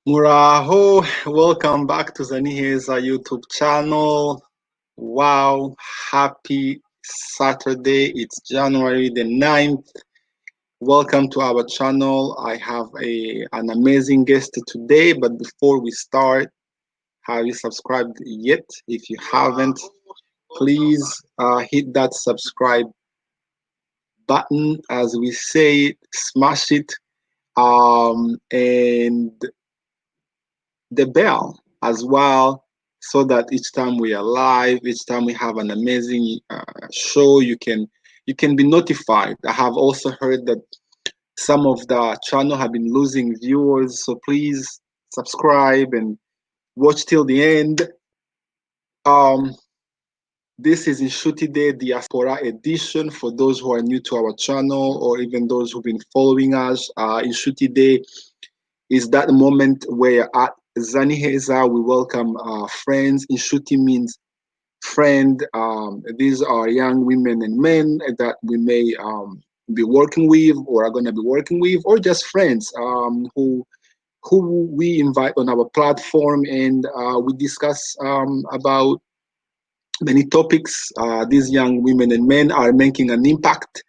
Muraho, welcome back to Zaniheza YouTube channel. Wow, happy Saturday. It's January the 9th. Welcome to our channel. I have an amazing guest today, but before we start, have you subscribed yet? If you haven't, please hit that subscribe button, as we say, smash it, and the bell as well, so that each time we are live, each time we have an amazing show, you can be notified. I have also heard that some of the channel have been losing viewers, so please subscribe and watch till the end. um this is Inshuti Day Diaspora edition. For those who are new to our channel, or even those who've been following us, Inshuti Day is that moment where at Zaniheza we welcome friends. Inshuti means friend. These are young women and men that we may be working with, or are going to be working with, or just friends who we invite on our platform, and we discuss about many topics. These young women and men are making an impact,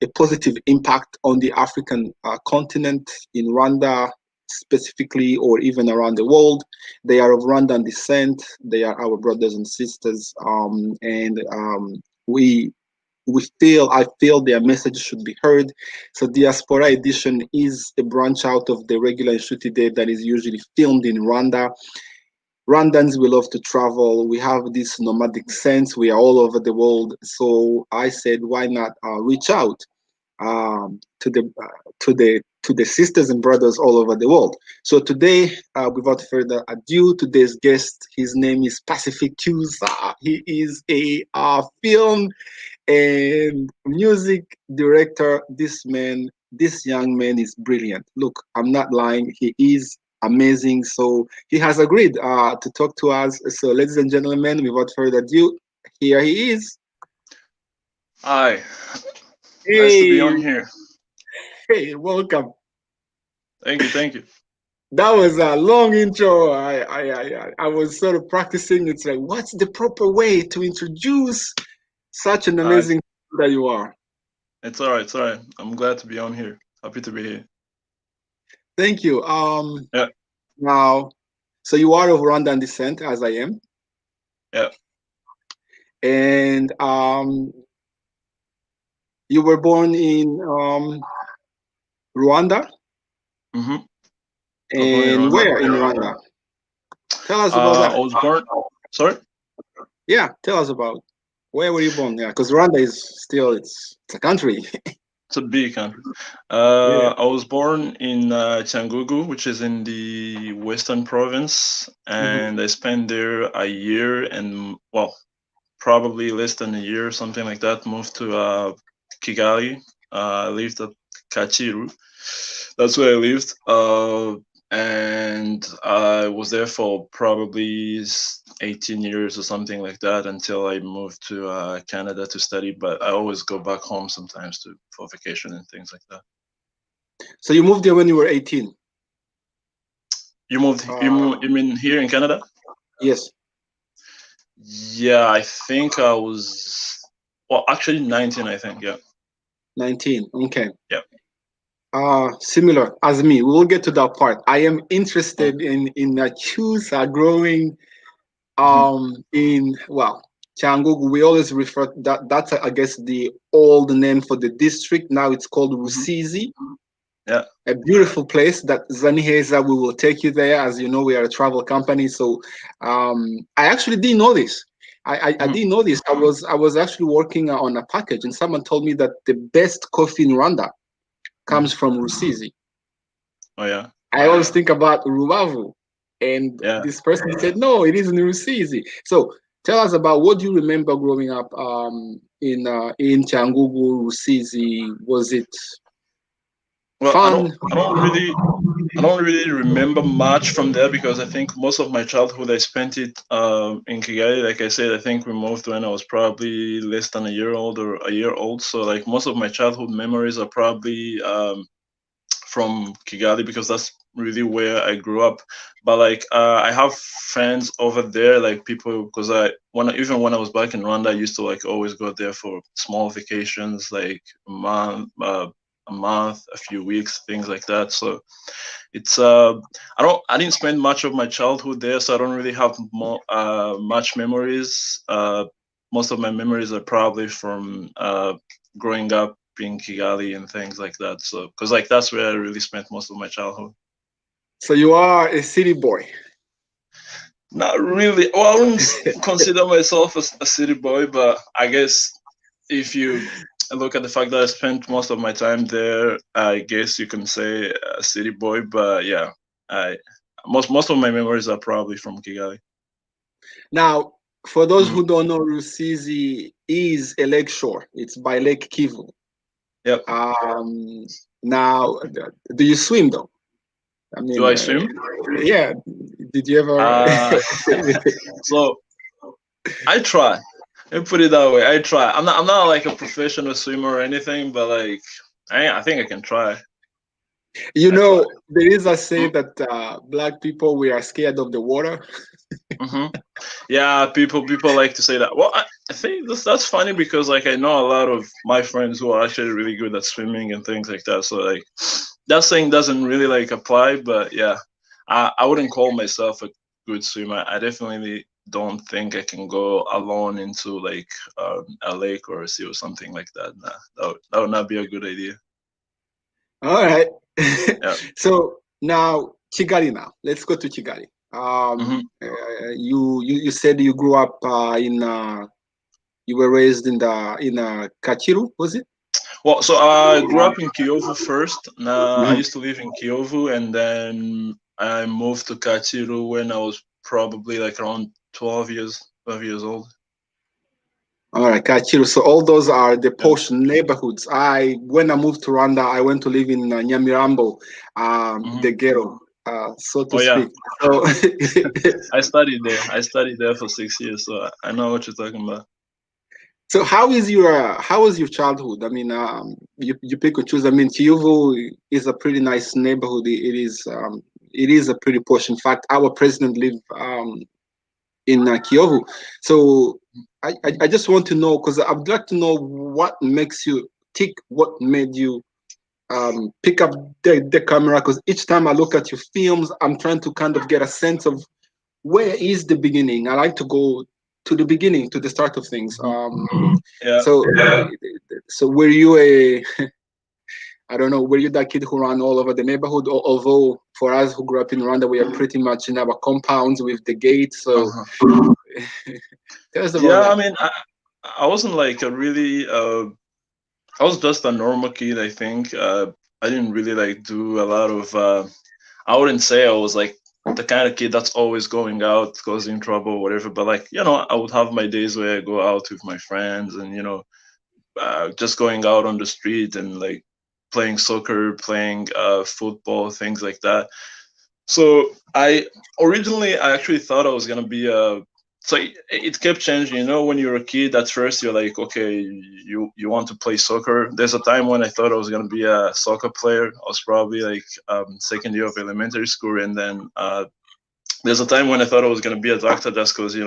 a positive impact on the African continent, in Rwanda specifically, or even around the world. They are of Rwandan descent. They are our brothers and sisters, and I feel their message should be heard. So Diaspora Edition is a branch out of the regular Inshuti Day that is usually filmed in Rwanda. Rwandans, we love to travel. We have this nomadic sense. We are all over the world. So I said, why not reach out to the sisters and brothers all over the world. So today, without further ado, today's guest, his name is Pacific Cyusa. He is a film and music director. This young man is brilliant. Look, I'm not lying. He is amazing. So he has agreed to talk to us. So, ladies and gentlemen, without further ado, here he is. Hi, nice to be Hey, on here. hey, welcome. Thank you. That was a long intro. I was sort of practicing. It's like, what's the proper way to introduce such an Uh, amazing that you are? it's all right, it's all right. I'm glad to be on here. Happy to be here. Thank you. Yeah, Now, so you are of Rwandan descent, as I am, yeah. and you were born in Rwanda, Mm-hmm. I was born in and Rwanda. where in Rwanda? Tell us about I that. was born. Sorry, Yeah, tell us about where were you born? Yeah, because Rwanda is still it's a country. it's a big country. Yeah. I was born in Cyangugu, which is in the Western Province, Hmm. and I spent there a year and probably less than a year, something like that. Moved to Kigali. I lived at Kachiru. That's where I lived. And I was there for probably 18 years or something like that until I moved to Canada to study. But I always go back home sometimes for vacation and things like that. So you moved there when you were 18. You moved? Uh, You mean here in Canada? yes, Yeah, I think I was. Well, actually 19. I think. Yeah. 19. Okay. Yeah. Similar as me. We will get to that part. I am Mm. interested in Cyusa growing Mhm. in, well, Cyangugu. We always refer that's I guess the old name for the district. Now it's called Mhm. Rusizi, Yeah. a beautiful place that Zaniheza, we will take you there. As you know, we are a travel company. So I actually didn't know this. I Mhm. didn't know this. I was actually working on a package, and someone told me that the best coffee in Rwanda Mhm. comes from Rusizi. Oh yeah. I always think about Rubavu, and Yeah. this person said, no, it is in Rusizi. So tell us about what do you remember growing up in Cyangugu, Rusizi. Was it Well, fun? I don't really remember much from there because I think most of my childhood I spent it in Kigali. Like I said, I think we moved when I was probably less than a year old or a year old. So like most of my childhood memories are probably from Kigali because that's really where I grew up. But like I have friends over there, like people, because even when I was back in Rwanda, I used to like always go there for small vacations, like a month, a few weeks, things like that. So it's I didn't spend much of my childhood there, so I don't really have much memories. Most of my memories are probably from growing up in Kigali and things like that. So because like that's where I really spent most of my childhood. So you are a city boy. Not really. Well, I wouldn't consider myself a city boy, but I guess if you look at the fact that I spent most of my time there, I guess you can say a city boy. But yeah, I most of my memories are probably from Kigali. Now, for those Mhm. who don't know, Rusizi is a lake shore. It's by Lake Kivu. Yep. Now, do you swim though? I Do mean, I swim? yeah. Did you ever? Uh, so I try. Let me put it that way. I try. I'm not like a professional swimmer or anything, but like I think I can try. You I try. know, there is a say that black people we are scared of the water. Mm-hmm. Yeah, people like to say that. Well, I think that's funny because like I know a lot of my friends who are actually really good at swimming and things like that. So like that saying doesn't really like apply, but yeah, I wouldn't call myself a good swimmer. I definitely don't think I can go alone into like a lake or a sea or something like that. Nah, that would not be a good idea. All right. Yeah. So now Kigali. Now let's go to Kigali. Hmm. You said you grew up you were raised in Kachiru, was it? Well, so I grew up in Kiyovu first. I Mhm. used to live in Kiyovu, and then I moved to Kachiru when I was probably like around 12 years old. All right, Kachiru. So all those are the Yeah. posh neighborhoods. When I moved to Rwanda, I went to live in Nyamirambo, Hmm. the ghetto, so to Oh yeah, speak. So, I studied there. I studied there for 6 years, so I know what you're talking about. so how was your childhood? I mean, you pick or choose. I mean, Kiyovu is a pretty nice neighborhood. It is a pretty posh. In fact, our president lived in Kiyovu. So I just want to know because I'd like to know what makes you tick. What made you pick up the camera? Because each time I look at your films, I'm trying to kind of get a sense of where is the beginning. I like to go to the beginning, to the start of things. Hmm. Yeah. So so were you a I don't know, were you that kid who ran all over the neighborhood? Although for us who grew up in Rwanda, we are pretty much in our compounds with the gate. So Uh-huh. tell us about Yeah, I that. mean, I wasn't like a really I was just a normal kid, I think. I didn't really like do a lot of. I wouldn't say I was like the kind of kid that's always going out, causing trouble, whatever. But like I would have my days where I go out with my friends, and just going out on the street and like playing soccer, playing football, things like that. So I actually thought I was gonna be a. So it kept changing. When you're a kid, at first you're like, okay, you want to play soccer. There's a time when I thought I was gonna be a soccer player. I was probably like second year of elementary school, and then there's a time when I thought I was gonna be a doctor, just because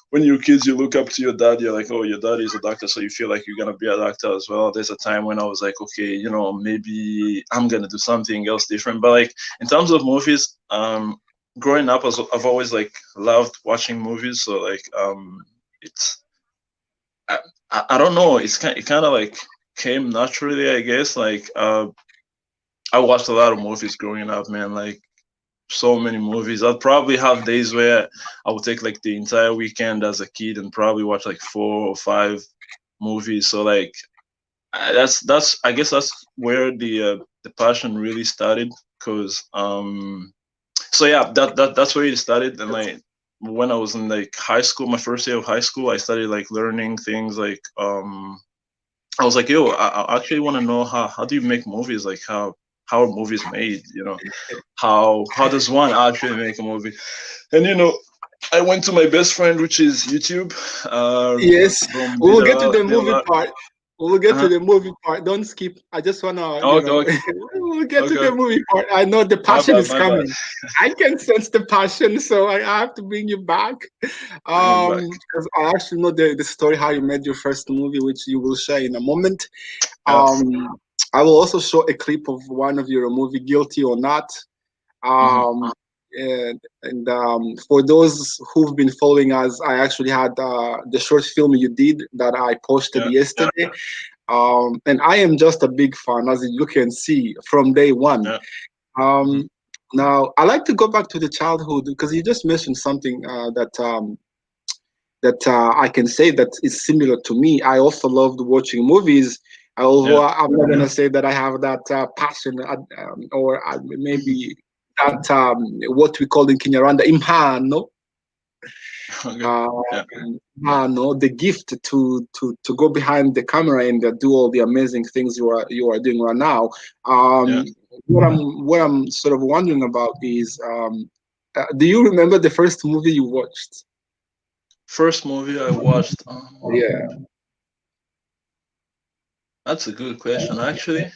when you're kids, you look up to your dad. You're like, oh, your dad is a doctor, so you feel like you're gonna be a doctor as well. There's a time when I was like, okay, maybe I'm gonna do something else different. But like in terms of movies, growing up, I've always like loved watching movies. So like, it's I, I don't know. It kind of like came naturally, I guess. Like, I watched a lot of movies growing up, man. Like so many movies. I'd probably have days where I would take like the entire weekend as a kid and probably watch like 4 or 5 movies. So like that's I guess that's where the passion really started. Cause so yeah, that's where it started. And like when I was in like high school, my first year of high school, I started like learning things like I was like, yo, I actually want to know how do you make movies? Like how are movies made? How does one actually make a movie? And I went to my best friend, which is YouTube. Yes, Boom, we did will a get to lot, the did a movie lot. part. We'll get to Uh-huh. the movie part. Don't skip. I just wanna, Okay, okay, we'll get to the okay. movie part. I know the My passion bad, is my bad. coming. I can sense the passion, so I have to bring you back. Bring it back. Because I actually know the story how you made your first movie, which you will share in a moment. Yeah, Um, I will also show a clip of one of your movie, Guilty or Not. hmm, And for those who've been following us, I actually had the short film you did that I posted yeah, yesterday. And I am just a big fan, as you can see from day one. yeah, hmm, Um, Now, I like to go back to the childhood because you just mentioned something that I can say that is similar to me. I also loved watching movies. Although yeah. I'm not gonna say that I have that passion, or maybe that what we call in Kinyarwanda impano, Okay. uh, Yeah, no, the gift to go behind the camera and do all the amazing things you are doing right now. yeah. What I'm sort of wondering about is, do you remember the first movie you watched? First movie I watched. Yeah. That's a good question. Actually,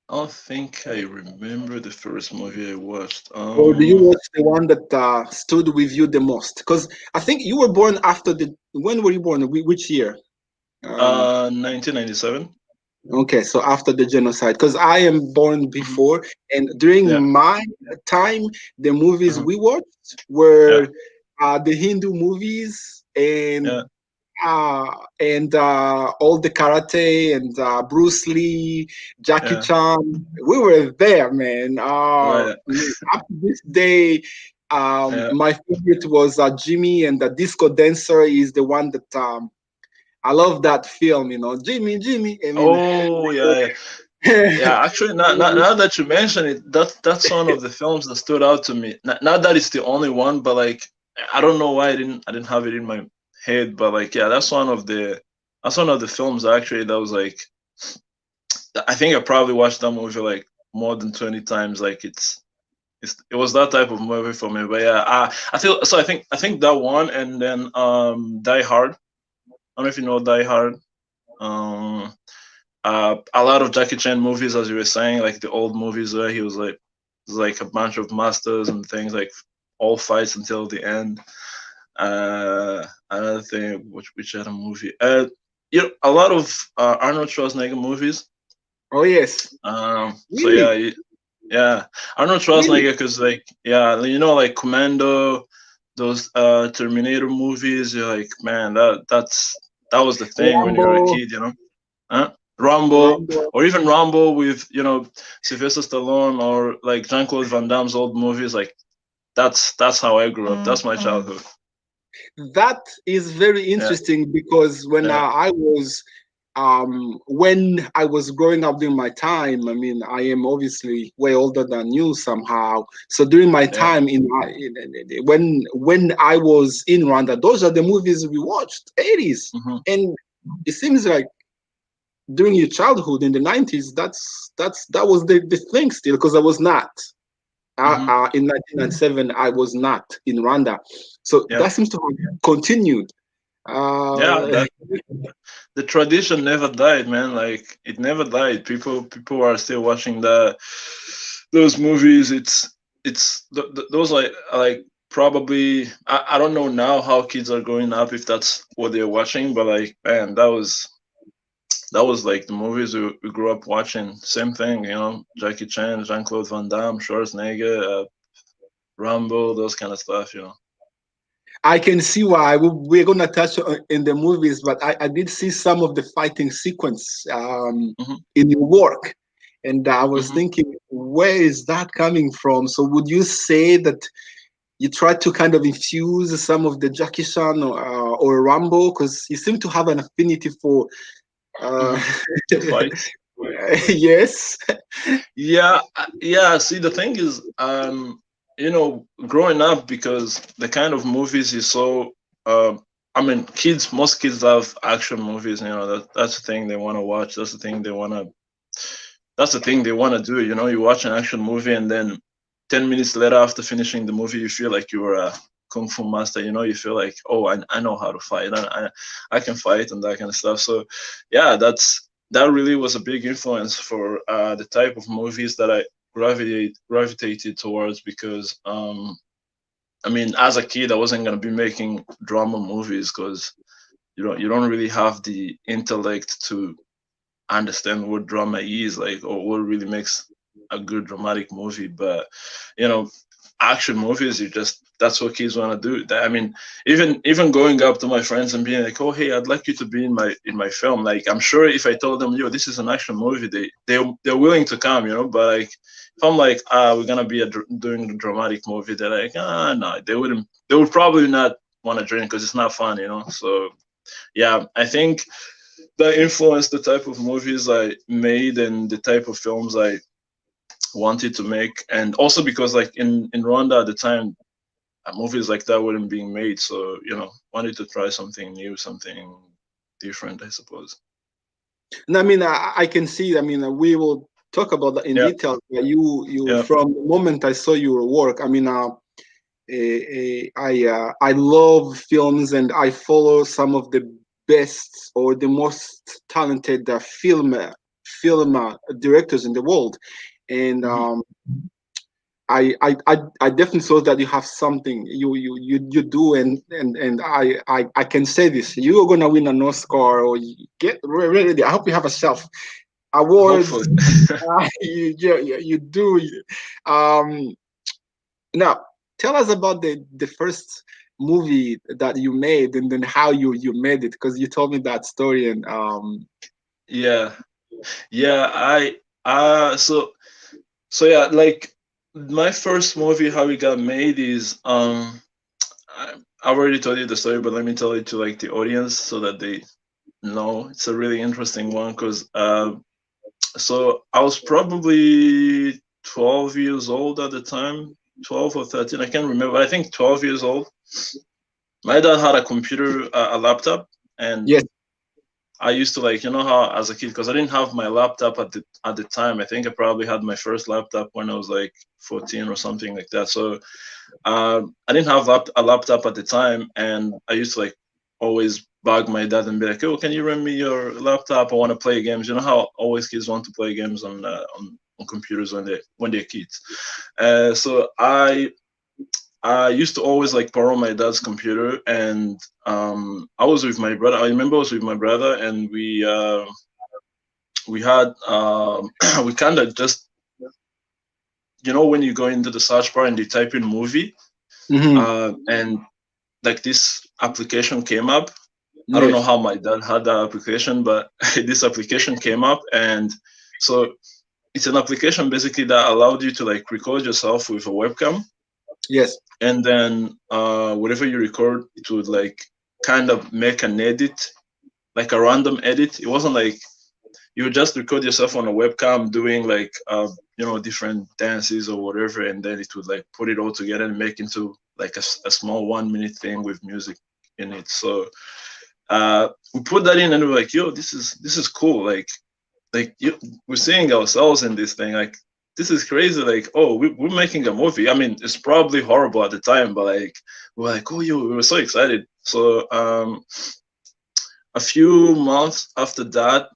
I don't think I remember the first movie I watched. Or do you watch the one that stood with you the most? Because I think you were born after the. When were you born? Which year? Um, 1997. okay, so after the genocide. Because I am born Hmm. before, and during Yeah, my time, the movies uh-huh. we watched Yeah, were the Hindu movies yeah, and all the karate and Bruce Lee, Jackie yeah. Chan. We were there, man. Right. Up to this day, Yeah. my favorite was Jimmy, and the Disco Dancer is the one that I love that film. Jimmy, Jimmy. I mean, Oh, yeah, yeah. Yeah, actually, now that you mention it, that's one of the films that stood out to me. Not that it's the only one, but like I don't know why I didn't have it in my head, but like yeah, that's one of the films actually that was like I think I probably watched that movie like more than 20 times. Like it was that type of movie for me. But yeah, I feel so. I think that one, and then Die Hard. I don't know if you know Die Hard. Um, a lot of Jackie Chan movies, as you were saying, like the old movies where he was like a bunch of masters and things, like all fights until the end. Another thing, which other movie? A lot of Arnold Schwarzenegger movies. oh yes, So yeah, really, yeah, Arnold really. Schwarzenegger, cause like yeah, like Commando, those Terminator movies. You're like, man, that was the thing when you were a Rambo, kid, Huh? Rambo, Rambo. or even Rambo with Sylvester Stallone or like Jean Claude Van Damme's old movies. Like that's how I grew up. That's my childhood. That is very Yeah, interesting because yeah, when I was growing up during my time, I mean, I am obviously way older than you somehow. So during my yeah. time when I was in Rwanda, those are the movies we watched, 80s. Hmm. And it seems like during your childhood in the 90s, that was the thing still because I was not. Hmm. In 1997, I was not in Rwanda. So Yeah, that seems to have continued. yeah. Uh, The tradition never died, man. Like it never died. People are still watching those movies. Those like probably I don't know now how kids are growing up if that's what they're watching, but like man, that was like the movies we grew up watching. Same thing, Jackie Chan, Jean Claude Van Damme, Schwarzenegger, Rambo, those kind of stuff. I can see why we're going to touch in the movies, but I did see some of the fighting sequence Hmm. in your work. And I was Hmm. thinking, where is that coming from? So, would you say that you try to kind of infuse some of the Jackie Chan or Rambo? Because you seem to have an affinity for. Uh, Hmm. To fight. yes. Yeah, yeah. See, the thing is, growing up because the kind of movies you saw, I mean, most kids love action movies. That's the thing they want to watch. That's the thing they want to. That's the thing they want to do. You watch an action movie and then 10 minutes later, after finishing the movie, you feel like you were kung fu master. You know, you feel like, oh, I know how to fight. I can fight and that kind of stuff. So yeah, that really was a big influence for the type of movies that I gravitated towards, because I mean, as a kid, I wasn't gonna be making drama movies because you don't really have the intellect to understand what drama is like, or what really makes a good dramatic movie. But you know, action movies, you just that's what kids want to do. I mean, even going up to my friends and being like, oh hey, I'd like you to be in my film. Like, I'm sure if I told them, yo, this is an action movie, they're willing to come, you know. But like, if I'm like, we're gonna be doing a dramatic movie, they're like, no, they would probably not want to join because it's not fun, you know. So yeah, I think that influenced the type of movies I made and the type of films I wanted to make. And also because like in Rwanda at the time, movies like that weren't being made, so wanted to try something new, something different, I suppose. And I mean, I can see. I mean, we will talk about that in Yeah, detail. You yeah. from the moment I saw your work. I mean, I love films, and I follow some of the best or the most talented film directors in the world, and Hmm. I definitely saw that you have something you do, and I can say this: you are gonna win an Oscar, or you get ready. I hope you have a self awards. Hopefully. You do. Um, Now, tell us about the first movie that you made, and then how you made it, because you told me that story. And Yeah, yeah. So yeah, like my first movie, how it got made is I, I've already told you the story, but let me tell it to like the audience so that they know. It's a really interesting one because so I was probably 12 years old at the time, 12 or 13, I can't remember. I think 12 years old. My dad had a computer, a laptop, and yes, I used to, like, how as a kid, because I didn't have my laptop at the time. I think I probably had my first laptop when I was like 14 or something like that. So I didn't have a laptop at the time, and I used to like always bug my dad and be like, "Oh, can you rent me your laptop? I want to play games." You know how always kids want to play games on computers when they're kids. So I used to always like borrow my dad's computer, and I was with my brother. I remember I was with my brother, and we had we kind of just, when you go into the search bar and you type in movie, hmm and like this application came up. I don't know yes, how my dad had that application, but this application came up, and so it's an application basically that allowed you to like record yourself with a webcam, yes, and then whatever you record, it would like kind of make an edit, like a random edit. It wasn't like you would just record yourself on a webcam doing like different dances or whatever, and then it would like put it all together and make into like a small 1 minute thing with music in it. So we put that in, and we are like, yo, this is cool. We're seeing ourselves in this thing. Like, this is crazy. Like, oh, we're making a movie. I mean, it's probably horrible at the time, but like, we're like, oh, yo, we were so excited. So a few months after that,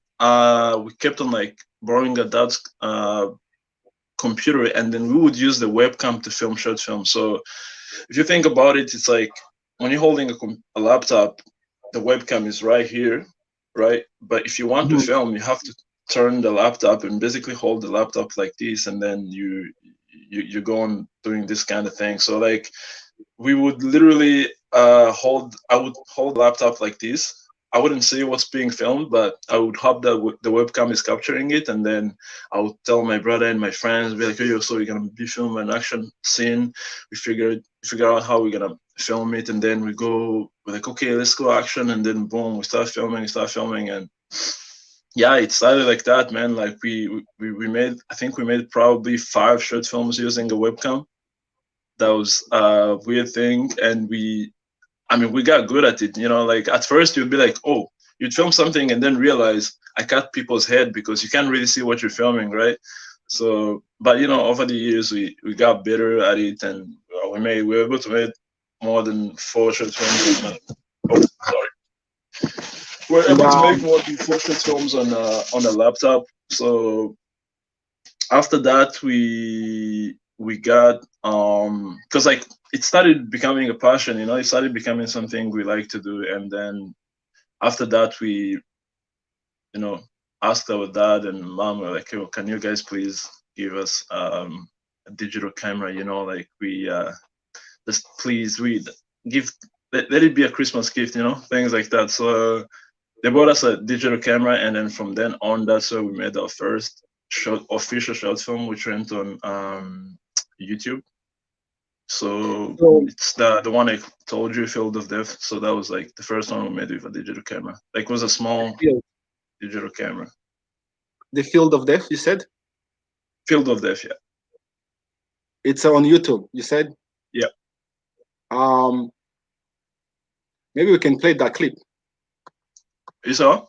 we kept on like borrowing a dad's computer, and then we would use the webcam to film short films. So if you think about it, it's like when you're holding a laptop, the webcam is right here, right? But if you want to mhm, film, you have to turn the laptop and basically hold the laptop like this, and then you go on doing this kind of thing. So like we would literally I would hold the laptop like this. I wouldn't see what's being filmed, but I would hope that the webcam is capturing it, and then I would tell my brother and my friends, be like, "Yo, so we're gonna be filming an action scene. We figure out how we're gonna film it, and then we're like, okay, let's go action, and then boom, we start filming, and yeah, it started like that, man. Like we made, I think we made probably 5 short films using a webcam. That was a weird thing, and I mean, we got good at it. Like at first you'd be like, oh, you'd film something and then realize I cut people's head because you can't really see what you're filming, right? So, but over the years we got better at it, and we were able to make more than 4 short films on sorry. We're And able to make more than 4 short films on a laptop. So after that, we got because like it started becoming a passion, you know, it started becoming something we like to do, and then after that we, you know, asked our dad and mom, were like, "Oh, can you guys please give us a digital camera? You know, like we just please we give let it be a Christmas gift, you know, things like that." So they bought us a digital camera, and then from then on, that's where we made our first official short film, which went on YouTube. So so it's the one I told you, Field of Death. So that was like the first one we made with a digital camera. Like it was a small digital camera. the Field of Death, you said? Field of Death, yeah. It's on YouTube, you said? Yeah. Um, maybe we can play that clip. You saw?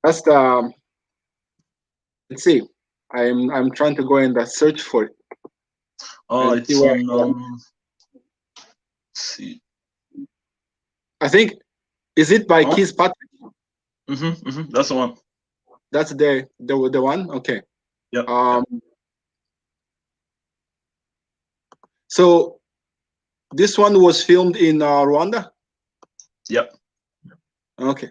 That's the. Let's see. I'm trying to go in the search for it. Oh, and see it's where. on. Let's see. I think is it by Oh. Keith Patrick? That's the one. That's the one. Okay. Yeah. So this one was filmed in Rwanda. Yep. Okay.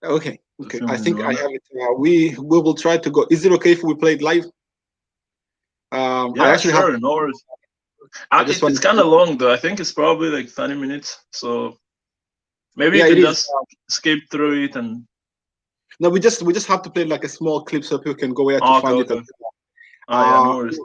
Okay. I think I Rwanda. have it. We will try to go. Is it okay if we play it live? Yeah, I actually sure. have. No worries. It's kind of long though. I think it's probably like 30 minutes. So maybe you can just skip through it and. No, we just have to play like a small clip so people can go where to find it. Okay. Yeah, no worries.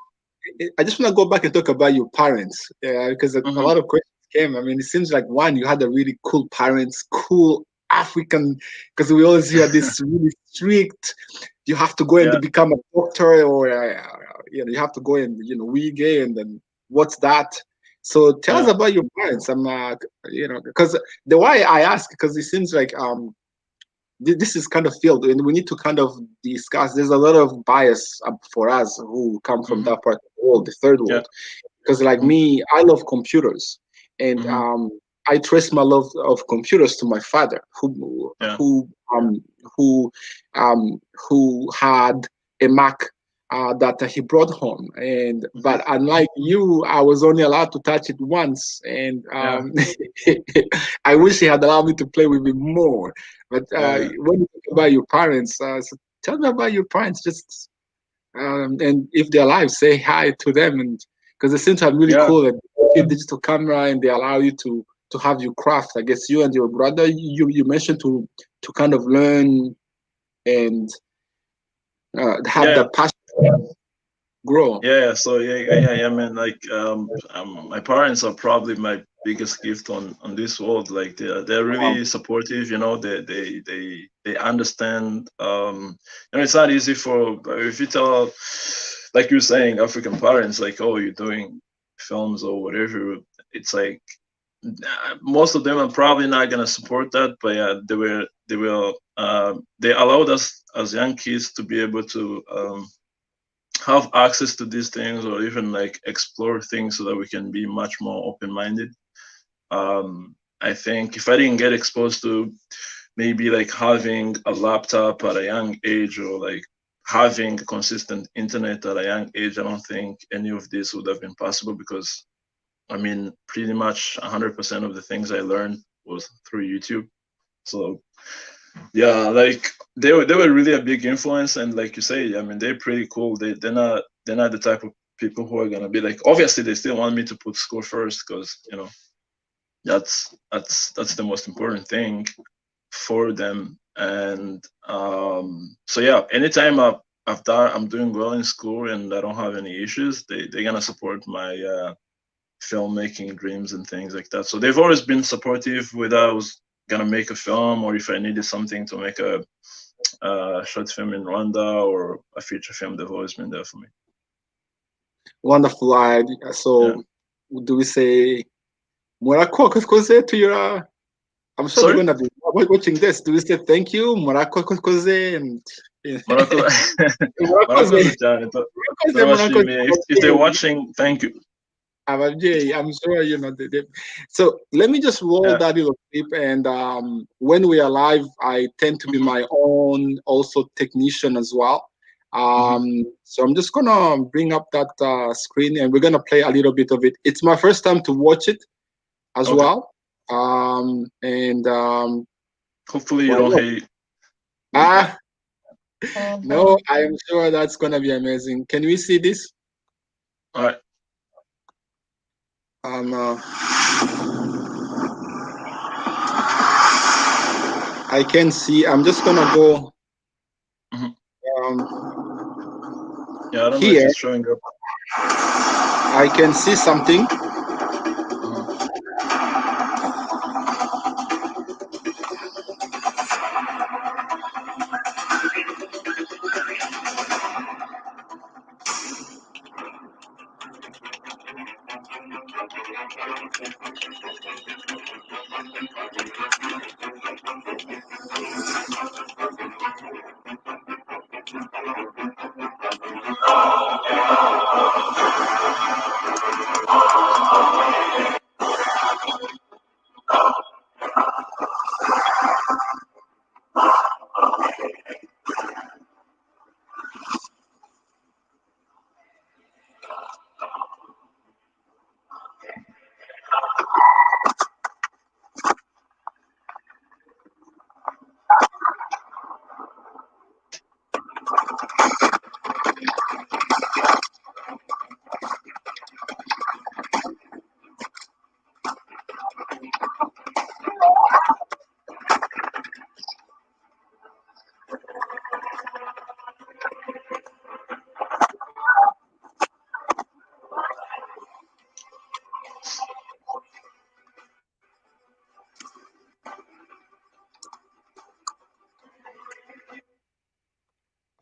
I just want to go back and talk about your parents, because a lot of questions came. I mean, it seems like one, you had a really cool parents, cool African, because we always hear this really strict. You have to go and become a doctor, or you have to go and wig, and then what's that? So tell us about your parents. I'm because the why I ask, because it seems like this is kind of field, and we need to kind of discuss. There's a lot of bias for us who come from that part of the world, the third world, because like me, I love computers, and I trace my love of computers to my father, who had a Mac that he brought home, and but unlike you, I was only allowed to touch it once, and I wish he had allowed me to play with it more. But when you talk about your parents, so tell me about your parents, just and if they're alive, say hi to them, and because they seem to have really cool digital camera, and they allow you to have your craft. I guess you and your brother, you mentioned to kind of learn and have the passion grow. So man, like my parents are probably my biggest gift on this world. Like they're really supportive, you know. They understand. It's not easy for, if you tell, like you're saying, African parents, like, oh, you're doing films or whatever, it's like most of them are probably not gonna support that, but they allowed us as young kids to be able to have access to these things, or even like explore things, so that we can be much more open-minded. I think if I didn't get exposed to maybe like having a laptop at a young age, or like having consistent internet at a young age, I don't think any of this would have been possible, because I mean, pretty much 100% of the things I learned was through YouTube. So yeah, like they were really a big influence, and like you say, I mean, they're pretty cool. They're not the type of people who are gonna be like, obviously they still want me to put school first, because that's the most important thing for them. And so yeah, anytime I'm doing well in school and I don't have any issues, they're gonna support my filmmaking dreams and things like that. So they've always been supportive, whether I was gonna make a film, or if I needed something to make a short film in Rwanda or a feature film. They've always been there for me. Wonderful. So do we say Morako Koskoze to your I'm sure they're gonna be watching this. Do we say thank you, Morako Koskoze, and Morako, if they're watching, thank you. I'm sure you know. So let me just roll Yeah. that little clip. And when we are live, I tend to be Hmm. my own also technician as well. Hmm. So I'm just gonna bring up that screen, and we're gonna play a little bit of it. It's my first time to watch it as Okay. well. And Hopefully you Why don't not? hate it. Ah, no, I am sure that's gonna be amazing. Can we see this? All right. Um, uh, I can see. I'm just gonna go Hmm. um, Yeah, I don't know if here. it's showing up. I can see something. Uh-huh.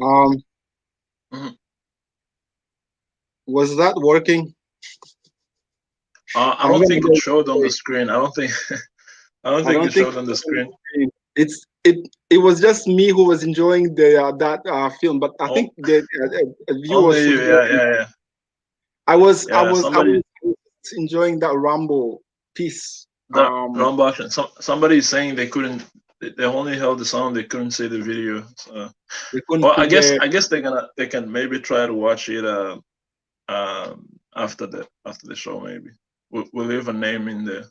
Um, Hmm. was that working? I I'm don't gonna think it go. showed on the screen. I don't think. I don't I think don't it think showed on the screen. it was just me who was enjoying the that film, but I Oh, think the viewers only should you. hear. Yeah, yeah, yeah. I Yeah, was I somebody was enjoying that Rambo piece. the wrong button. Somebody is saying they couldn't. They only held the sound. They couldn't see the video. So, They couldn't well, put the. I guess they can maybe try to watch it after the show. Maybe we'll leave a name in there.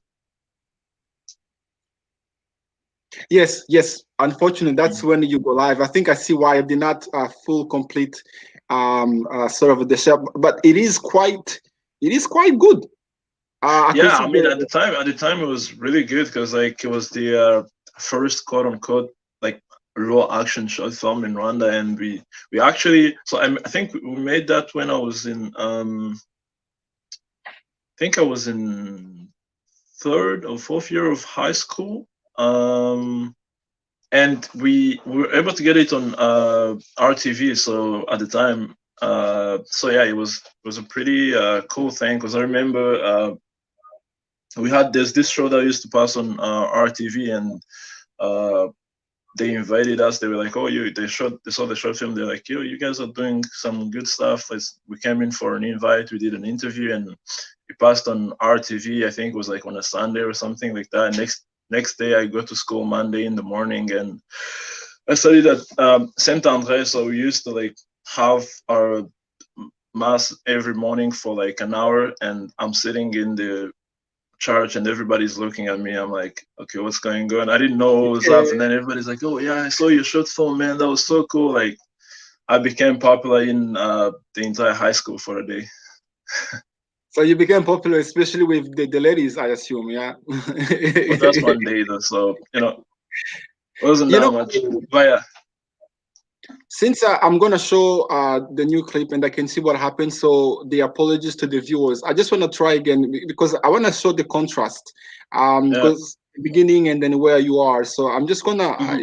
Yes, yes. Unfortunately, that's Mhm. when you go live. I think I see why I did not full complete sort of the show, but it is quite good. I could Yeah, see I mean, the at the time it was really good because like it was the first quote unquote like raw action short film in Rwanda, and we actually so I think we made that when I was in I think I was in third or fourth year of high school. And we were able to get it on RTV. So at the time, so yeah, it was a pretty cool thing because I remember we had this show that used to pass on RTV, and uh, they invited us. They were like, "Oh, they saw the short film. They're like, yo, you guys are doing some good stuff." We came in for an invite. We did an interview, and it passed on RTV. I think it was like on a Sunday or something like that. And next day, I go to school Monday in the morning, and I studied at Saint Andre. So we used to like have our mass every morning for like an hour, and I'm sitting in the church and everybody's looking at me. I'm like, okay, what's going on? I didn't know what was up. And then everybody's like, oh yeah, I saw your short film, man. That was so cool. Like I became popular in the entire high school for a day. so you became popular, especially with the ladies, I assume. Yeah. But that's one day though, so it wasn't you that know, much. But yeah. since I'm gonna show the new clip and I can see what happens, so the apologies to the viewers. I just want to try again because I want to show the contrast, Yeah. because beginning and then where you are. So I'm just gonna Hmm.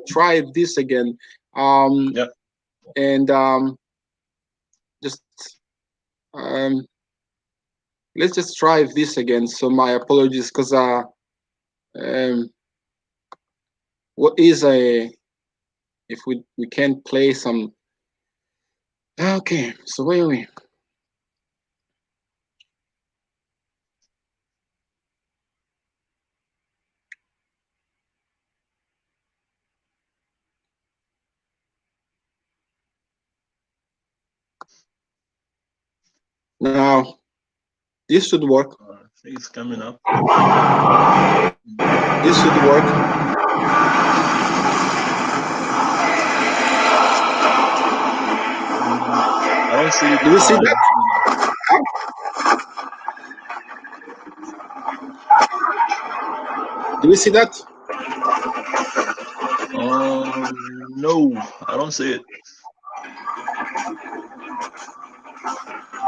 try this again, um, Yeah. and just um, let's just try this again. So my apologies, because um, what is a if we can play some. Okay, so where are we? Now, this should work. I think it's coming up. This should work. I don't see it. Do you see that? Do you see that? No, I don't see it.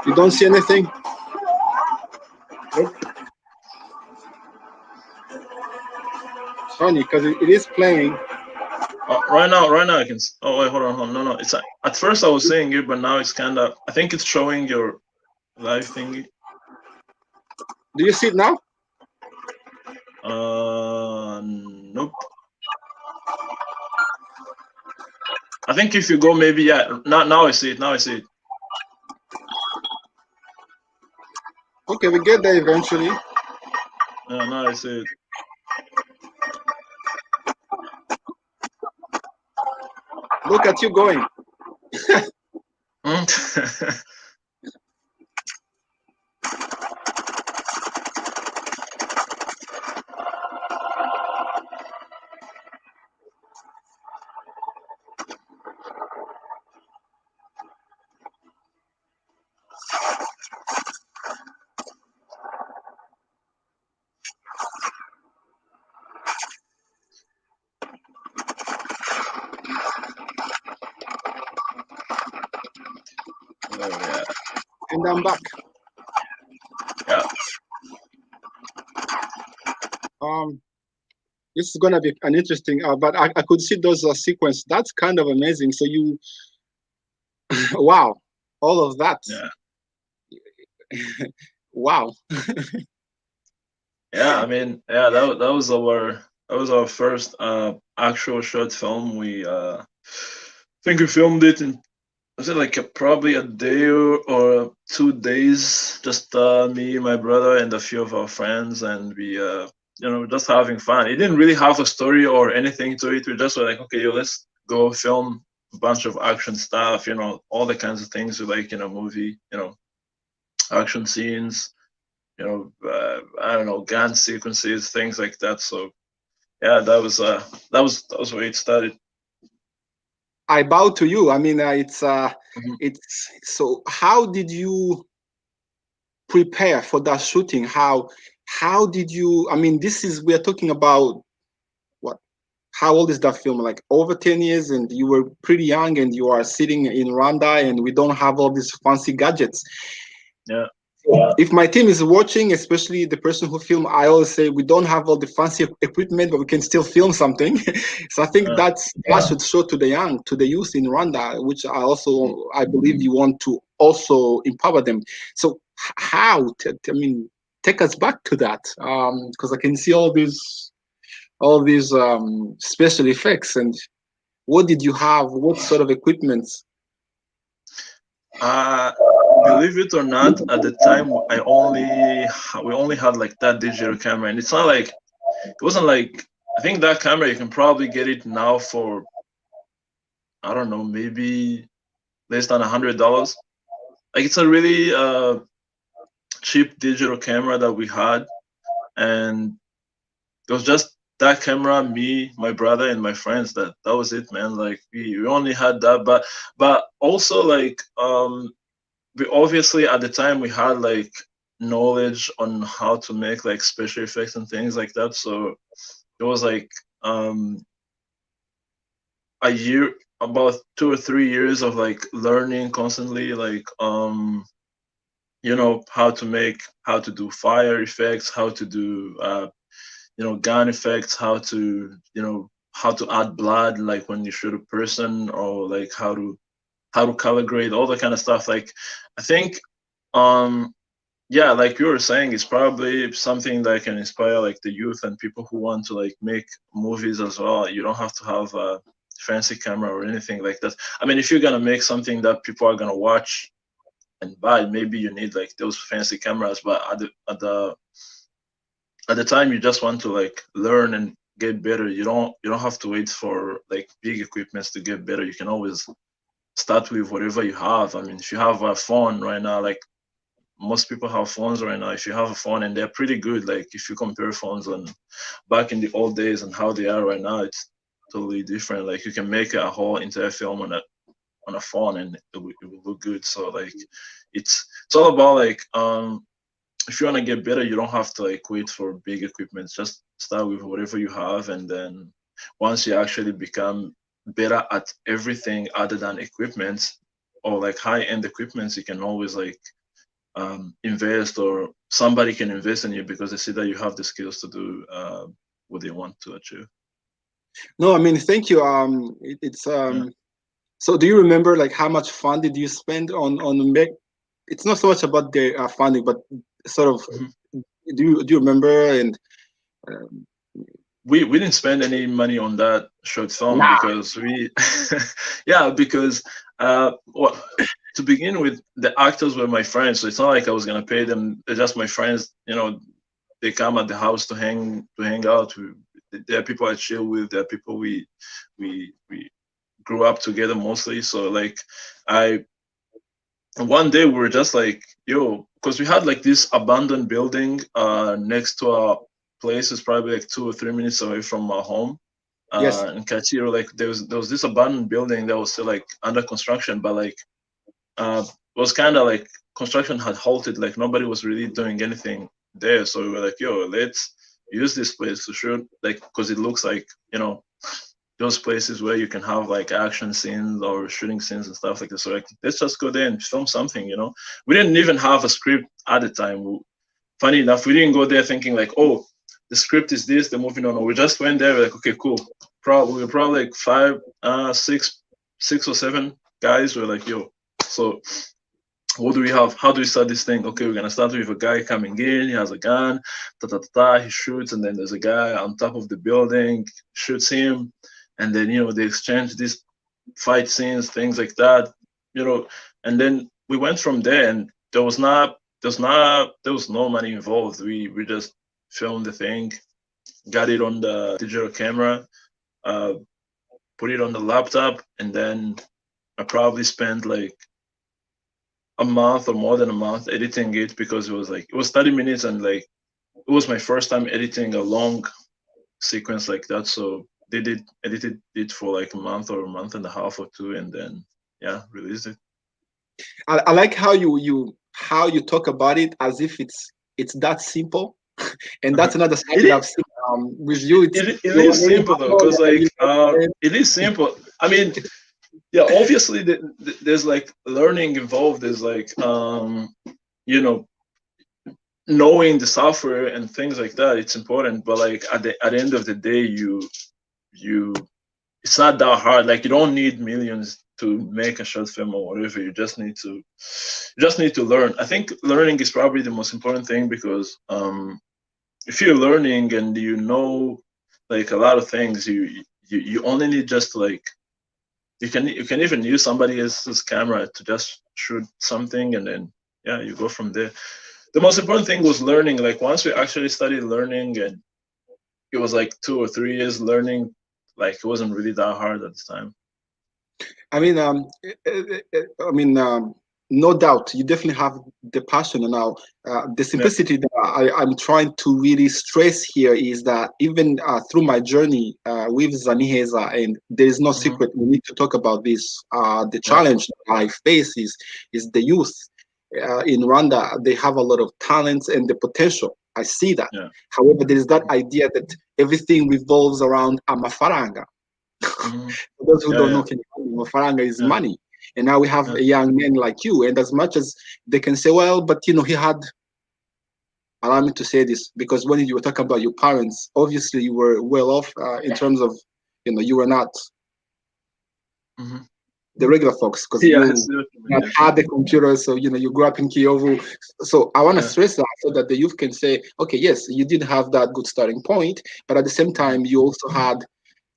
You don't see anything? Nope. Funny, because it is playing. Right now I can. Oh wait, hold on. No, it's at first I was saying it, but now it's kind of. I think it's showing your live thingy. Do you see it now? Nope. I think if you go, maybe yeah. Now I see it. Now I see it. Okay, we get there eventually. Now I see it. Look at you going. Oh yeah. And I'm back. Yeah. This is gonna be an interesting. But I could see those sequence. That's kind of amazing. So you, wow, all of that. Yeah. Wow. Yeah. I mean, yeah. That was our first actual short film. We think we filmed it in, was it like probably a day or 2 days? Just me, my brother, and a few of our friends, and we, just having fun. It didn't really have a story or anything to it. We just were like, okay, yo, let's go film a bunch of action stuff. All the kinds of things we like in a movie. Action scenes. I don't know, gun sequences, things like that. So yeah, that was where it started. I bow to you. I mean, Mhm. it's so. How did you prepare for that shooting? How did you? I mean, this is we're talking about what? How old is that film? Like over 10 years, and you were pretty young, and you are sitting in Rwanda, and we don't have all these fancy gadgets. Yeah. If my team is watching, especially the person who film, I always say we don't have all the fancy equipment, but we can still film something. So I think that should show to the young, to the youth in Rwanda, which I believe you want to also empower them. So how? I mean, take us back to that, because I can see all these special effects. And what did you have? What sort of equipment? Uh, Believe it or not, at the time we only had like that digital camera, and it's not like it wasn't like, I think that camera you can probably get it now for, I don't know, maybe less than $100. Like it's a really cheap digital camera that we had, and it was just that camera, me, my brother, and my friends. That was it, man. Like we only had that, but also like we obviously at the time we had like knowledge on how to make like special effects and things like that. So it was like a year, about 2 or 3 years of like learning constantly, like how to do fire effects, how to do gun effects, how to add blood like when you shoot a person, or like how to color grade, all that kind of stuff. Like I think yeah, like you were saying, it's probably something that can inspire like the youth and people who want to like make movies as well. You don't have to have a fancy camera or anything like that. I mean, if you're gonna make something that people are gonna watch and buy, maybe you need like those fancy cameras. But at the time you just want to like learn and get better. You don't have to wait for like big equipments to get better. You can always start with whatever you have. I mean, if you have a phone right now, like most people have phones right now. If you have a phone, and they're pretty good, like if you compare phones on back in the old days and how they are right now, it's totally different. Like you can make a whole entire film on a phone, and it will look good. So like it's all about like if you want to get better, you don't have to like wait for big equipment. Just start with whatever you have, and then once you actually become better at everything other than equipment or like high end equipment, you can always like invest, or somebody can invest in you because they see that you have the skills to do what they want to achieve. No, I mean, thank you. It's Yeah. so. Do you remember like how much fund did you spend on make? It's not so much about the funding, but sort of. Mhm. Do you remember? And um, We didn't spend any money on that short film nah, because we yeah, because well, to begin with, the actors were my friends, so it's not like I was gonna pay them. They're just my friends, they come at the house to hang out. There are people I chill with. There are people we grew up together mostly. So like I one day we were just like, yo, because we had like this abandoned building next to our place. It's probably like 2 or 3 minutes away from our home yes. in Kachiro. Like there was this abandoned building that was still like under construction, but like it was kind of like construction had halted. Like nobody was really doing anything there. So we were like, yo, let's use this place to shoot, like, because it looks like those places where you can have like action scenes or shooting scenes and stuff like this. So like, let's just go there and film something. We didn't even have a script at the time. Funny enough, we didn't go there thinking like, oh, the script is this, the movie. No. We just went there, we're like, okay, cool. We were probably like five, six or seven guys. We're like, yo, so what do we have? How do we start this thing? Okay, we're gonna start with a guy coming in. He has a gun. Ta ta ta. Ta, he shoots, and then there's a guy on top of the building, shoots him, and then they exchange these fight scenes, things like that. You know, and then we went from there, and there was no money involved. We just filmed the thing, got it on the digital camera, uh, put it on the laptop, and then I probably spent like a month or more than a month editing it because it was 30 minutes, and like it was my first time editing a long sequence like that. So they did edited it for like a month or a month and a half or two, and then yeah, released it. I like how you talk about it as if it's that simple, and that's another side It that is I've seen with you. It's it you know, is when you simple have though, fun because and like you make friends. it is simple. I mean, yeah, obviously there's like learning involved. There's like you know knowing the software and things like that. It's important, but like at the end of the day, you it's not that hard. Like you don't need millions to make a short film or whatever. You just need to learn. I think learning is probably the most important thing, because if you're learning and you know like a lot of things, you only need just like you can even use somebody else's camera to just shoot something, and then yeah, you go from there. The most important thing was learning. Like once we actually started learning, and it was like 2 or 3 years learning, like it wasn't really that hard at the time. I mean, I mean, no doubt, you definitely have the passion. And now, the Yeah. simplicity that I'm trying to really stress here is that even through my journey with Zaniheza, and there is no Hmm. secret, we need to talk about this. The Yeah. challenge that I face is the youth in Rwanda. They have a lot of talents and the potential. I see that. Yeah. However, there is that idea that everything revolves around amafaranga. Hmm. For those who Yeah. don't know, Yeah. faranga is Yeah. money. And now we have Yeah. a young men like you. And as much as they can say, well, but he had, allow me to say this, because when you were talking about your parents, obviously you were well off in terms of, you were not Hmm. the regular folks because Yeah. I you see what you not mean. had the computer. So, you grew up in Kyovu. So I want to Yeah. stress that so that the youth can say, okay, yes, you did have that good starting point, but at the same Yeah. time, you also had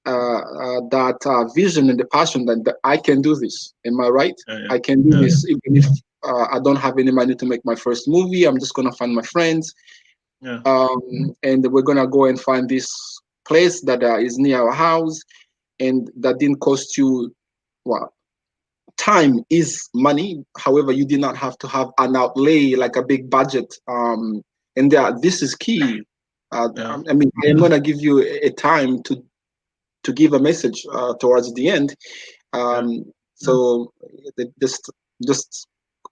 that vision and the passion that I can do this. Am I right? Yeah. Yeah. I can do Yeah. this even if I don't have any money to make my first movie. I'm just gonna find my friends, Yeah. and we're gonna go and find this place that is near our house, and that didn't cost you what time is money. However, you did not have to have an outlay like a big budget. And this is key. Yeah. I mean, I am gonna give you a time to give a message towards the end. Yeah. So just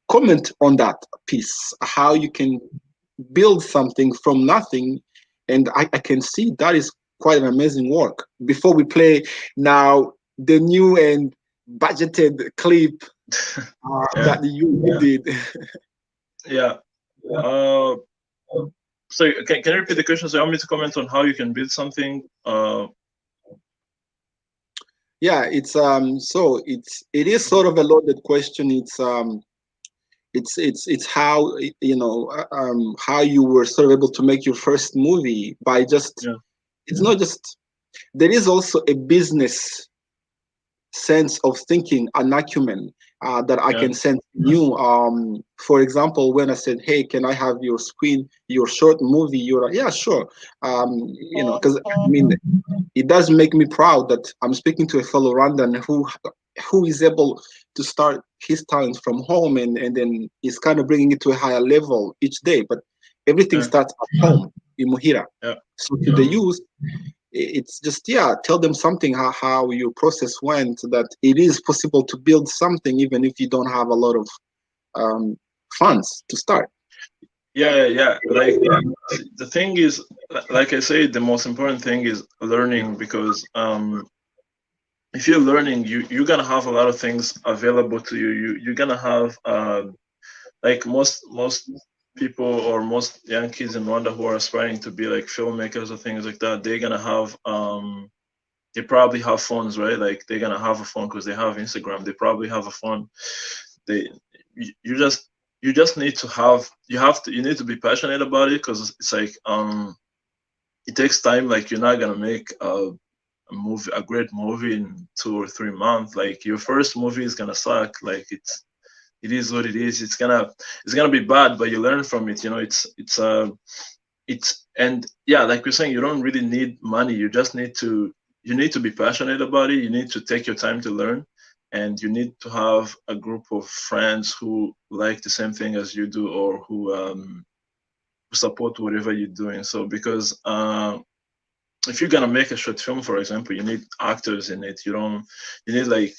comment on that piece, how you can build something from nothing, and I can see that is quite an amazing work. Before we play now the new and budgeted clip Yeah. that you did. Yeah. Uh, so can you repeat the question? So you want me to comment on how you can build something? Yeah, it's so it is sort of a loaded question. It's how how you were sort of able to make your first movie by just, Yeah. it's not just, there is also a business sense of thinking, an acumen that I Yeah. can send you. For example, when I said, "Hey, can I have your screen, your short movie?" You're like, "Yeah, sure." Because I mean, it does make me proud that I'm speaking to a fellow Rwandan who is able to start his talent from home, and then he's kind of bringing it to a higher level each day. But everything Yeah. starts at home in Muhira. Yeah. So to the youth, it's just, yeah, tell them something, how your process went, that it is possible to build something even if you don't have a lot of um, funds to start. Yeah. Like the thing is, like I say, the most important thing is learning, because if you're learning, you're gonna have a lot of things available to you. You're gonna have like most people or most young kids in Rwanda who are aspiring to be like filmmakers or things like that, they're gonna have they probably have phones, right? Like they're gonna have a phone because they have Instagram. They probably have a phone. They you just need to have you need to be passionate about it, because it's like it takes time. Like you're not gonna make a great movie in 2 or 3 months. Like your first movie is gonna suck. Like it is what it is. It's gonna be bad, but you learn from it. You know, it's and yeah, like we're saying, you don't really need money. You need to be passionate about it. You need to take your time to learn, and you need to have a group of friends who like the same thing as you do, or who support whatever you're doing. So because if you're gonna make a short film, for example, you need actors in it. You need like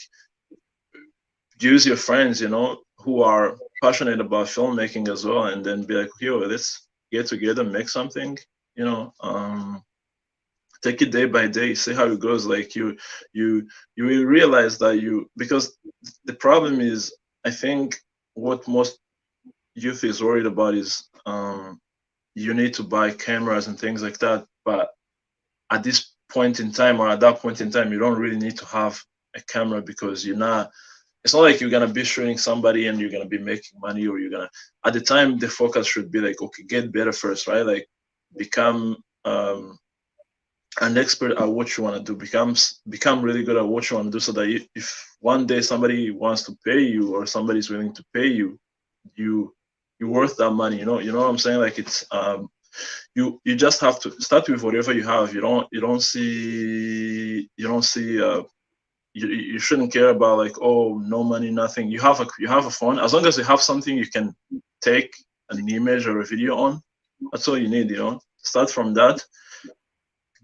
use your friends, who are passionate about filmmaking as well, and then be like, yo, let's get together, make something, you know, take it day by day, see how it goes. Like you you will realize that because the problem is, I think what most youth is worried about is you need to buy cameras and things like that. But at this point in time, or at that point in time, you don't really need to have a camera, because it's not like you're gonna be shooting somebody and you're gonna be making money, or you're gonna, at the time, the focus should be like, okay, get better first, right? Like become an expert at what you want to do, become really good at what you want to do, so that if one day somebody wants to pay you, or somebody's willing to pay you, you you're worth that money. You know what I'm saying? Like it's you just have to start with whatever you have. You shouldn't care about like, oh, no money, nothing. You have a phone. As long as you have something you can take an image or a video on, that's all you need. Start from that,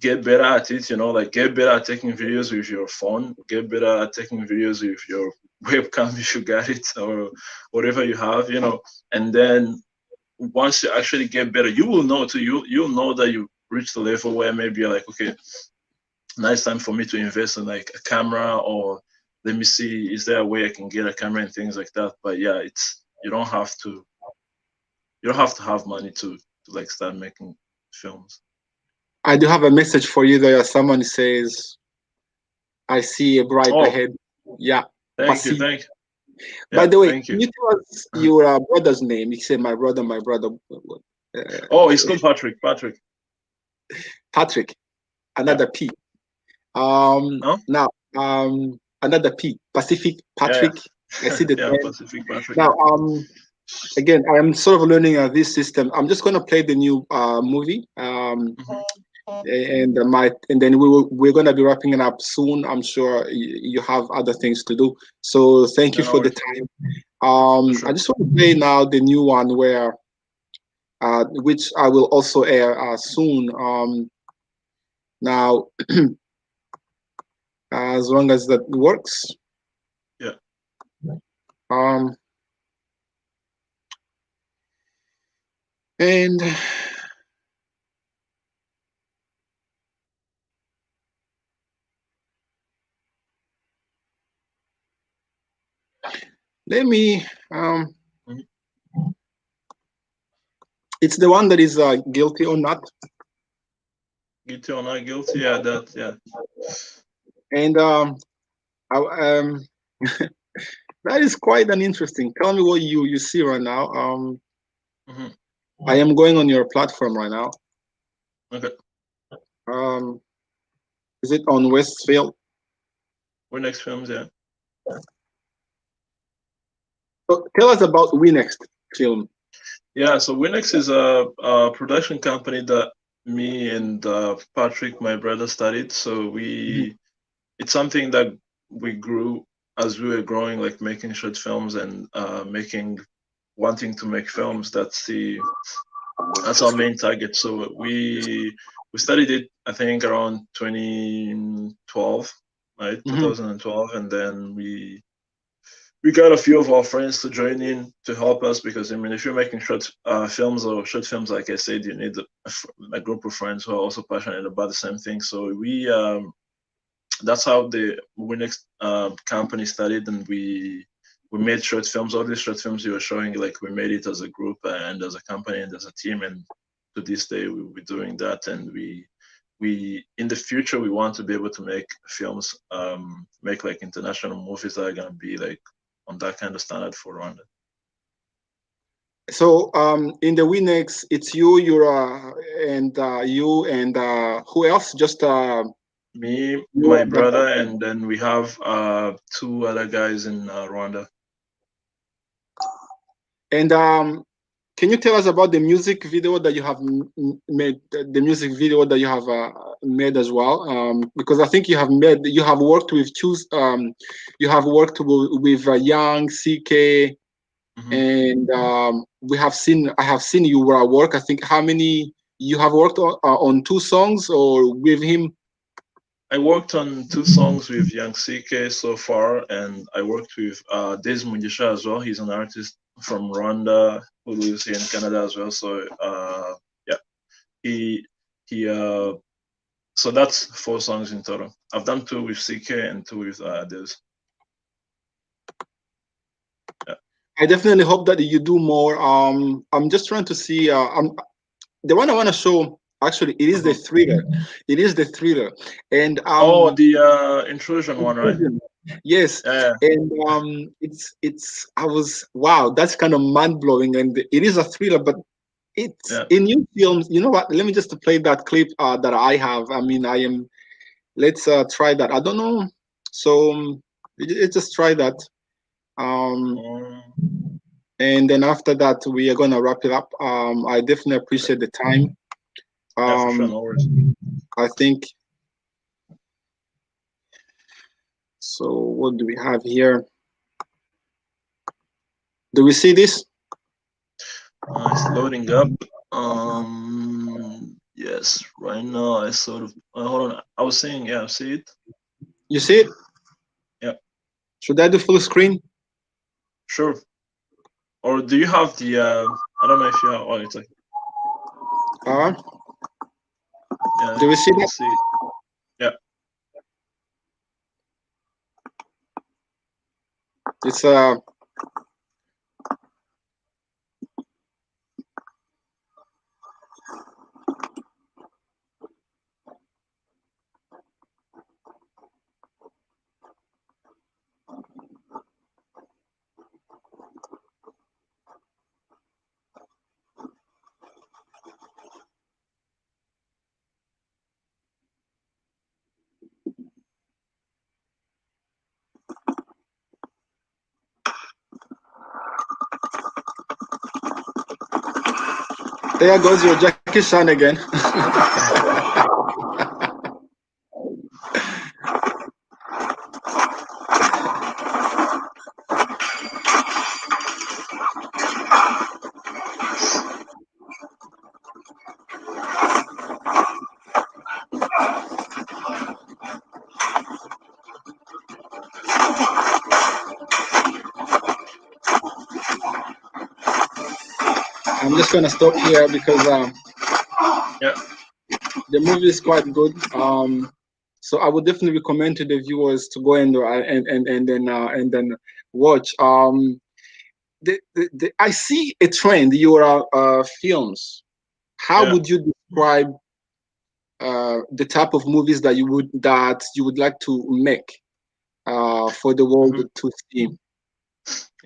get better at it. Like get better at taking videos with your phone, get better at taking videos with your webcam if you got it, or whatever you have. And then once you actually get better, you will know too. You'll know that you reached a level where maybe you're like, okay, now it's time for me to invest in like a camera, or let me see, is there a way I can get a camera and things like that. But yeah, you don't have to have money to like start making films. I do have a message for you there. Someone says, "I see a bright Oh, ahead." Yeah, thank you, Pasi. thank you. By Yeah, the way, thank can you. you tell us your brother's name? He said, "My brother, my brother." Oh, it's called Patrick. Patrick. Patrick, Yeah. another P. Huh? Now, another P. Pacific Yeah, Patrick. I see the yeah. name. Pacific Patrick. Now, again, I am sort of learning this system. I'm just going to play the new movie. Mhm. and then we're gonna be wrapping it up soon. I'm sure you have other things to do. So thank you Yeah, no for the worries. time. For I sure. just want to play now the new one where which I will also air soon. Now, as long as that works. Yeah. Um, and let me. Mhm. It's the one that is guilty or not. Guilty or not guilty? Yeah, that. Yeah. And I, that is quite an interesting. Tell me what you see right now. Hmm. I am going on your platform right now. Okay. Um, is it on Westfield? We're next films. Yeah. So tell us about We Next film. Yeah. So Winx is a production company that me and Patrick, my brother, started. So it's something that we grew as we were growing, like making short films and making wanting to make films. That's our main target. So we studied it, I think, around 2012, right? Mm-hmm. 2012, and then we got a few of our friends to join in to help us because I mean, if you're making short films or short films, like I said, you need a group of friends who are also passionate about the same thing. So we that's how the Winx company started, and we made short films. All these short films you were showing, like we made it as a group and as a company and as a team. And to this day, we're doing that. And we in the future we want to be able to make films, make like international movies that are gonna be like on that kind of standard for Rwanda. So in the Winex, it's you, and you and who else? Just Me, you my and the brother, and then we have two other guys in Rwanda. and can you tell us about the music video that you have made? The music video that you have made as well, because I think you have worked with you have worked with Young CK, Hmm. and I have seen you work. I think how many you have worked on two songs or with him? I worked on two songs with Young CK so far, and I worked with Des Mugisha as well. He's an artist from Rwanda who lives here in Canada as well. So yeah, he he so that's four songs in total. I've done two with CK and two with Des. Yeah. I definitely hope that you do more. I'm just trying to see. The one I want to show. Actually, it is the Uh-huh. thriller. It is the thriller, and Oh, the intrusion one, right? yes, Yeah, and it's. I was wow. That's kind of mind blowing, and it is a thriller, but it's yeah. in new films. You know what? Let me just play that clip that I have. I mean, I am. Let's try that. I don't know. So let's just try that. Um, Um, and then after that, we are gonna wrap it up. I definitely okay. appreciate the time. Yeah, for sure. Um, No worries. I think so. What do we have here? Do we see this? It's loading up. Yes, right now I sort of hold on. I was saying, yeah, see it. You see it? Yeah, Should I do full screen? sure. Or do you have the? I don't know if you have. Oh, it's like Uh, yeah, do we see you can that? see it. Yeah. It's there goes your Jackie Chan again. I'm just gonna stop here because Yeah. the movie is quite good. So I would definitely recommend to the viewers to go and then watch. I see a trend. Your films. How Yeah. would you describe the type of movies that you would like to make for the world Mhm. to see?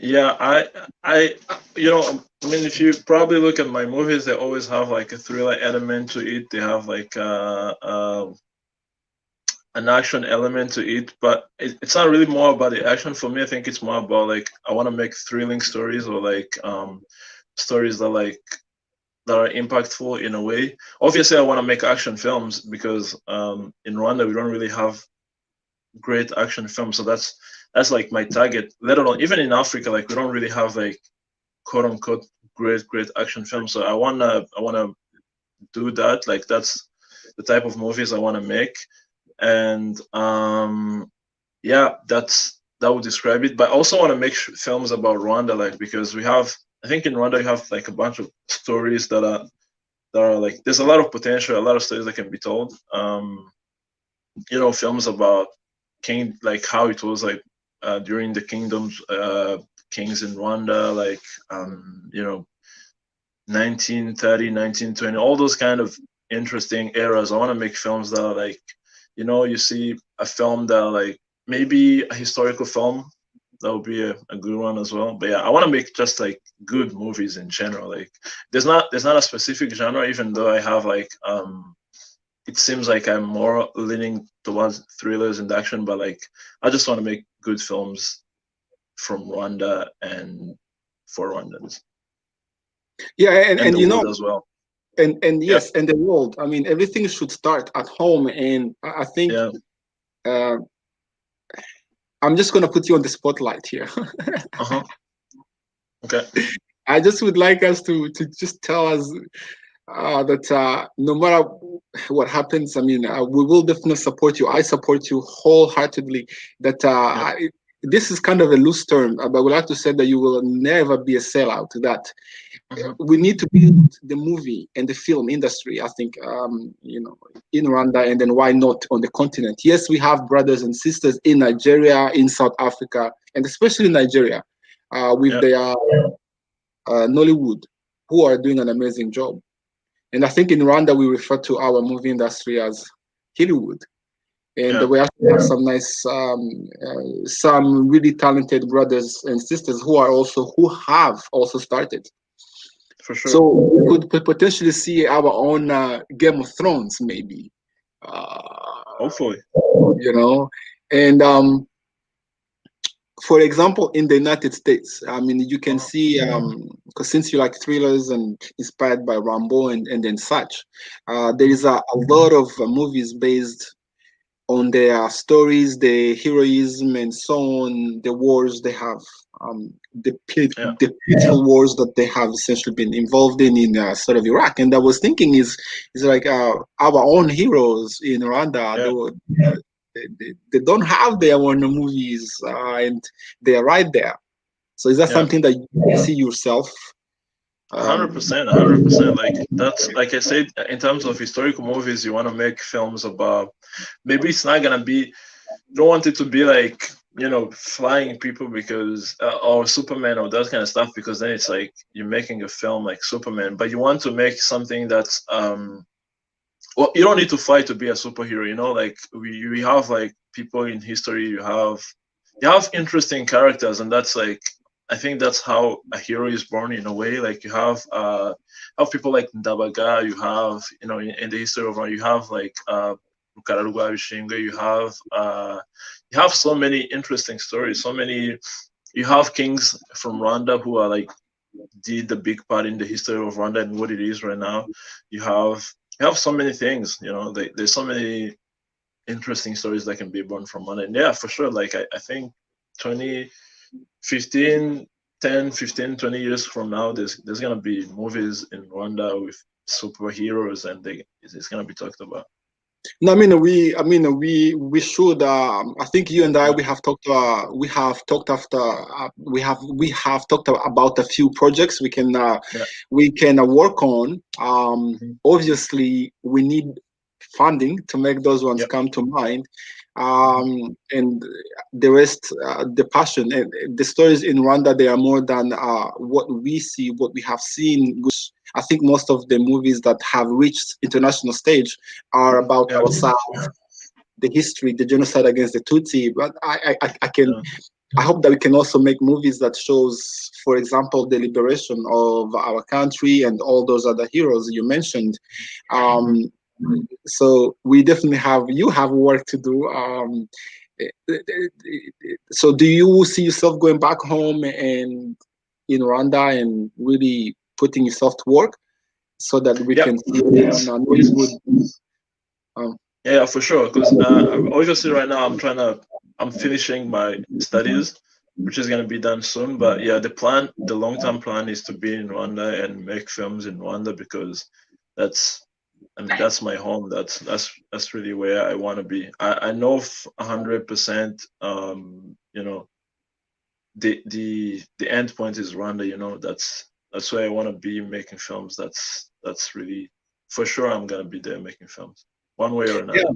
Yeah, I mean, if you probably look at my movies, they always have like a thriller element to it. They have like an action element to it, but it's not really more about the action for me. I think it's more about like I want to make thrilling stories or like stories that are impactful in a way. Obviously, I want to make action films because in Rwanda we don't really have great action films, so that's like my target. Let alone even in Africa, like we don't really have like quote unquote great action films. So I wanna do that. Like that's the type of movies I want to make, and yeah, that would describe it. But I also want to make films about Rwanda, like because we have, I think in Rwanda you have like a bunch of stories that are like there's a lot of potential, a lot of stories that can be told. Films about king, like how it was like during the kingdoms, kings in Rwanda, like 1930, 1920, all those kind of interesting eras. I want to make films that are like, you see a film that like maybe a historical film that would be a good one as well. But yeah, I want to make just like good movies in general. Like there's not a specific genre, even though I have like it seems like I'm more leaning towards thrillers and action, but like I just want to make good films from Rwanda and for Rwandans Yeah, and and the world as well. and Yeah, yes, and the world. I mean, everything should start at home, and I think yeah. uh, I'm just gonna put you on the spotlight here. Uh-huh. Okay. I just would like us to just tell us that no matter what happens, I mean, we will definitely support you. I support you wholeheartedly. That Yeah. this is kind of a loose term, but we like to say that you will never be a sellout. That Uh-huh. we need to build the movie and the film industry. I think in Rwanda, and then why not on the continent? Yes, we have brothers and sisters in Nigeria, in South Africa, and especially Nigeria, with Yeah. their Nollywood, who are doing an amazing job. And I think in Rwanda, we refer to our movie industry as Hollywood. And Yeah. we actually have some really talented brothers and sisters who have also started. For sure. So we could potentially see our own Game of Thrones, maybe. Uh, Hopefully. you know, and for example, in the United States, I mean, you can Uh-huh. see, because since you like thrillers and inspired by Rambo and then such, there Uh-huh. is a lot of movies based on their stories, the heroism, and so on, the wars they have, Yeah. the pitiful wars that they have essentially been involved in sort of Iraq. And I was thinking is like our own heroes in Rwanda, Yeah. they don't have their own movies, and they are right there. So is that Yeah. something that you see yourself? A hundred Um, percent, 100%. Like that's like I said, in terms of historical movies, you want to make films about. Maybe it's not gonna be. You don't want it to be like flying people because or Superman or that kind of stuff because then it's like you're making a film like Superman, but you want to make something that's well, you don't need to fight to be a superhero. Like we have like people in history. You have interesting characters, and that's like I think that's how a hero is born in a way. Like you have people like Ndabaga. You have in the history of you have like Rukara Rwabishingwe. You have so many interesting stories. So many. You have kings from Rwanda who are like did the big part in the history of Rwanda and what it is right now. You have you have so many things. There's so many interesting stories that can be born from Rwanda. And yeah, for sure. Like I think 20, 15, 10, 15, 20 years from now, there's gonna be movies in Rwanda with superheroes, and it's gonna be talked about. No, we should. I think you and I, Yeah, we have talked. We have talked about a few projects yeah, we can work on. mhm, Obviously, we need funding to make those ones yep, come to mind. mhm, And the rest, the passion and the stories in Rwanda, they are more than what we see, what we have seen. I think most of the movies that have reached international stage are about yeah, our South, the history, the genocide against the Tutsi. But yeah, I hope that we can also make movies that shows, for example, the liberation of our country and all those other heroes you mentioned. mhm. Um, so we definitely you have work to do. So do you see yourself going back home and in Rwanda and really putting yourself to work so that we Yep. can see on a Nollywood? Um, Yeah, for sure. Because obviously, right now I'm finishing my studies, which is gonna be done soon. But yeah, the long-term plan is to be in Rwanda and make films in Rwanda because that's, I mean, that's my home. That's really where I want to be. I know 100%. The end point is Rwanda. That's where I want to be making films. That's really for sure. I'm gonna be there making films, one way or yeah, another.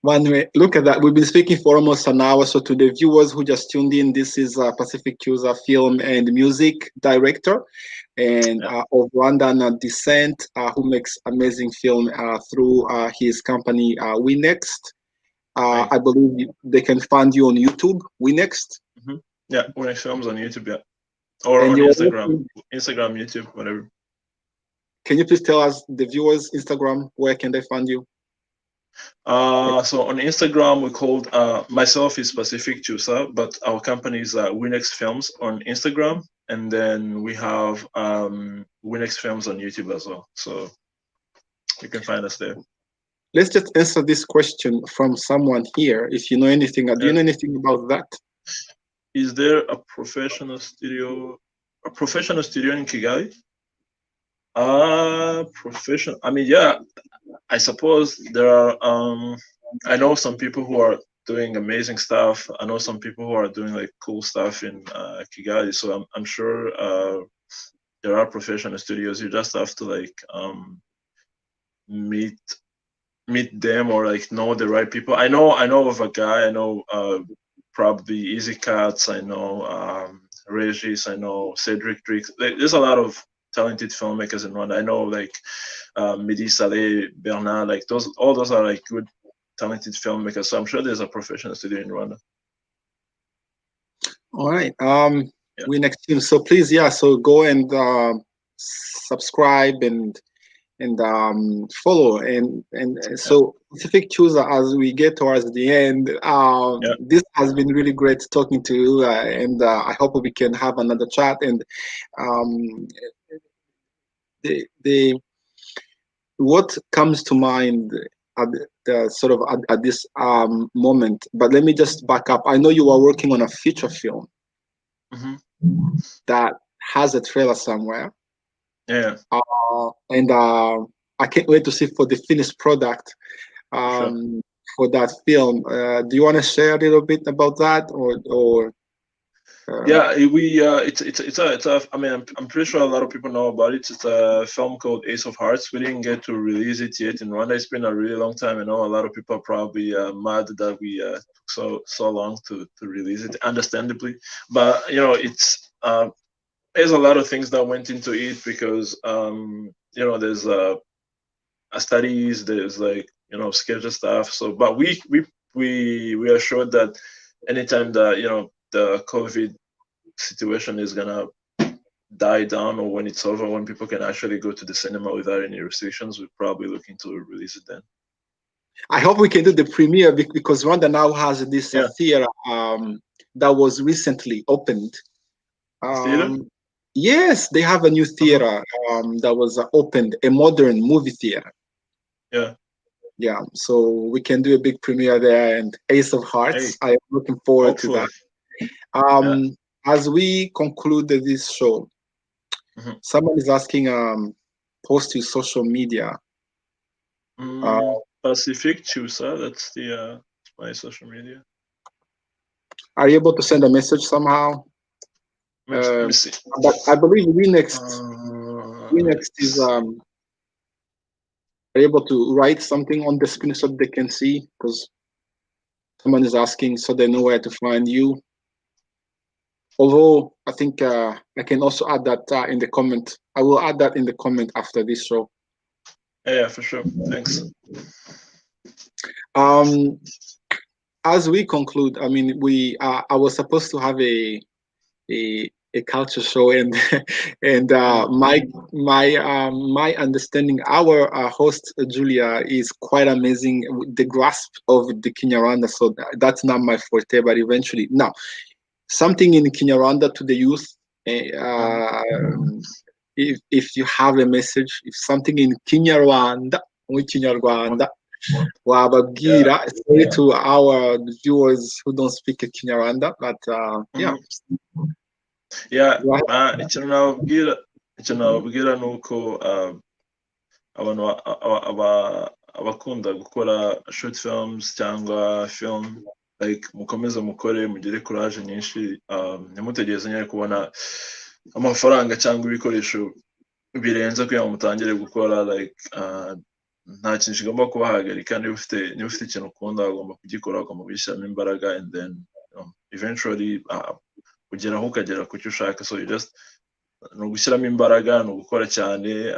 one way. Look at that. We've been speaking for almost an hour. So to the viewers who just tuned in, this is Pacific Cyusa, film and music director and Yeah. of Rwandan descent, who makes amazing film through his company We Next. Thank I believe they can find you on YouTube, We Next, you. Yeah, when I films on YouTube, yeah, or and on you're Instagram, also, YouTube, whatever. can you please tell us the viewers Instagram, where can they find you? So on Instagram, we called myself is Pacific Cyusa, but our company is Winex Films on Instagram, and then we have Winex Films on YouTube as well. So you can find us there. Let's just answer this question from someone here. If you know anything, do you Yeah. know anything about that? Is there a professional studio in Kigali? Professional. I mean, yeah, I suppose there are. I know some people who are doing amazing stuff. I know some people who are doing like cool stuff in Kigali. So I'm sure there are professional studios. You just have to like meet meet them or like know the right people. I know of a guy. I know probably Easy Cats. I know Regis. I know Cedric Drix. There's a lot of talented filmmakers in Rwanda. I know like Mehdi Saleh, Bernard, like all those are like good, talented filmmakers. So I'm sure there's a professional studio in Rwanda. All right. Yeah, We next team. So please, yeah. So go and subscribe and follow and yeah, so Pacific Chooser, as we get towards the end, yeah, this has been really great talking to you, and I hope we can have another chat. And um, the what comes to mind at the sort of at this moment. But let me just back up. I know you are working on a feature film hmm, that has a trailer somewhere, yeah, and I can't wait to see for the finished product for sure. um, for that film. Do you want to share a little bit about that, or uh, Yeah, it's a. I mean, I'm pretty sure a lot of people know about it. It's a film called Ace of Hearts. We didn't get to release it yet in Rwanda. It's been a really long time. I know a lot of people are probably mad that we took so long to release it, understandably. But it's there's a lot of things that went into it because there's studies, there's like schedule stuff. So, but we are sure that anytime that the COVID situation is gonna die down or when it's over, when people can actually go to the cinema without any restrictions, we're probably looking to release it then. I hope we can do the premiere because Rwanda now has this Yeah, theater that was recently opened. the theater. Um, yes, they have a new Uh-huh. theater that was opened, a modern movie theater. Yeah. Yeah, so we can do a big premiere there and Ace of Hey, Hearts. I am looking forward to that. hopefully. Yeah. Um, as we conclude this show, Hmm. someone is asking, post to social media. Uh, Mm. Pacific Cyusa. That's the my social media. Are you able to send a message somehow? Let me Um, see. but I believe we Let's next is are you able to write something on the screen so they can see? Because someone is asking, so they know where to find you. Although I think I can also add that in the comment. I will add that in the comment after this show. Yeah, for sure. Thanks. Um, as we conclude, I mean, I was supposed to have a culture show, and and Mm. my understanding, our host Julia is quite amazing with the grasp of the Kinyarwanda. So that's not my forte, but eventually now something in Kinyarwanda to the youth. Mm. If you have a message, if something in Kinyarwanda, with Kinyarwanda, Yeah. wababwira, sorry to our viewers who don't speak Kinyarwanda, but yeah. Mhm. Yeah. Right. Ikintu nababwira ni uko abantu abakunda gukora short films cyangwa film, like mukomeze mukore, mugire courage nyinshi, ntimutegereze nyine kubona amafaranga cyangwa ibikoresho birenze kugira ngo mutangire gukora, like nta kintu kigomba kubahagarika. Niba ufite ikintu ukunda ugomba kugikora, ugomba kugishyiramo imbaraga, and then eventually ugeraho ukagera ku cyo ushaka. So you just ni ugushyiramo imbaraga, ni ugukora cyane.